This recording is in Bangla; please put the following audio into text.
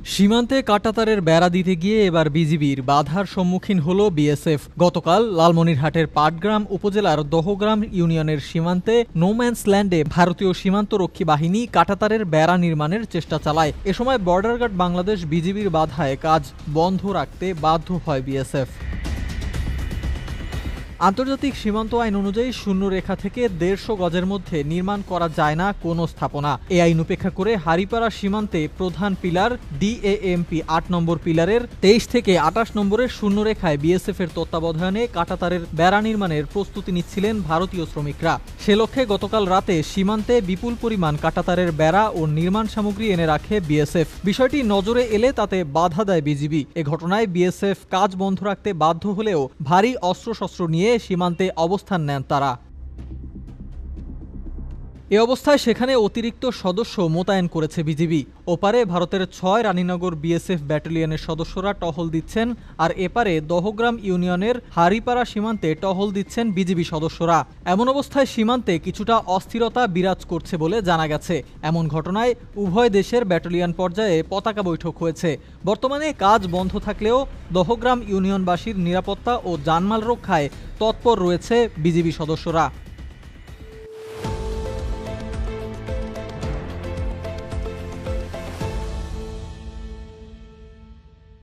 সীমান্তে কাঁটাতারের বেড়া দিতে গিয়ে এবার বিজিবির বাধার সম্মুখীন হল বিএসএফ। গতকাল লালমনিরহাটের পাটগ্রাম উপজেলার দহগ্রাম ইউনিয়নের সীমান্তে নোম্যান্স ল্যান্ডে ভারতীয় সীমান্তরক্ষী বাহিনী কাঁটাতারের বেড়া নির্মাণের চেষ্টা চালায়। এ সময় বর্ডার গার্ড বাংলাদেশ বিজিবির বাধায় কাজ বন্ধ রাখতে বাধ্য হয় বিএসএফ। আন্তর্জাতিক সীমান্ত আইন অনুযায়ী শূন্য রেখা থেকে ১৫০ গজের মধ্যে নির্মাণ করা যায় না কোনো স্থাপনা। এ আইন উপেক্ষা করে হারিপাড়া সীমান্তে প্রধান পিলার ডিএএমপি ৮ নম্বর পিলারের ২৩ থেকে ২৮ নম্বরের শূন্য রেখায় বিএসএফ এর তত্ত্বাবধানে কাঁটাতারের বেড়া নির্মাণের প্রস্তুতি নিচ্ছিলেন ভারতীয় শ্রমিকরা। সে লক্ষ্যে গতকাল রাতে সীমান্তে বিপুল পরিমাণ কাঁটাতারের বেড়া ও নির্মাণ সামগ্রী এনে রাখে বিএসএফ। বিষয়টি নজরে এলে তাতে বাধা দেয় বিজিবি। এ ঘটনায় বিএসএফ কাজ বন্ধ রাখতে বাধ্য হলেও ভারী অস্ত্রশস্ত্র নিয়ে সীমান্তে অবস্থান নেন তারা। এ অবস্থায় সেখানে অতিরিক্ত সদস্য মোতায়েন করেছে বিজিবি। ওপারে ভারতের ৬ রানীনগর বিএসএফ ব্যাটালিয়নের সদস্যরা টহল দিচ্ছেন, আর এপারে দহগ্রাম ইউনিয়নের হারিপাড়া সীমান্তে টহল দিচ্ছেন বিজিবি সদস্যরা। এমন অবস্থায় সীমান্তে কিছুটা অস্থিরতা বিরাজ করছে বলে জানা গেছে। এমন ঘটনায় উভয় দেশের ব্যাটালিয়ন পর্যায়ে পতাকা বৈঠক হয়েছে। বর্তমানে কাজ বন্ধ থাকলেও দহগ্রাম ইউনিয়নবাসীর নিরাপত্তা ও জানমাল রক্ষায় তৎপর রয়েছে বিজিবি সদস্যরা।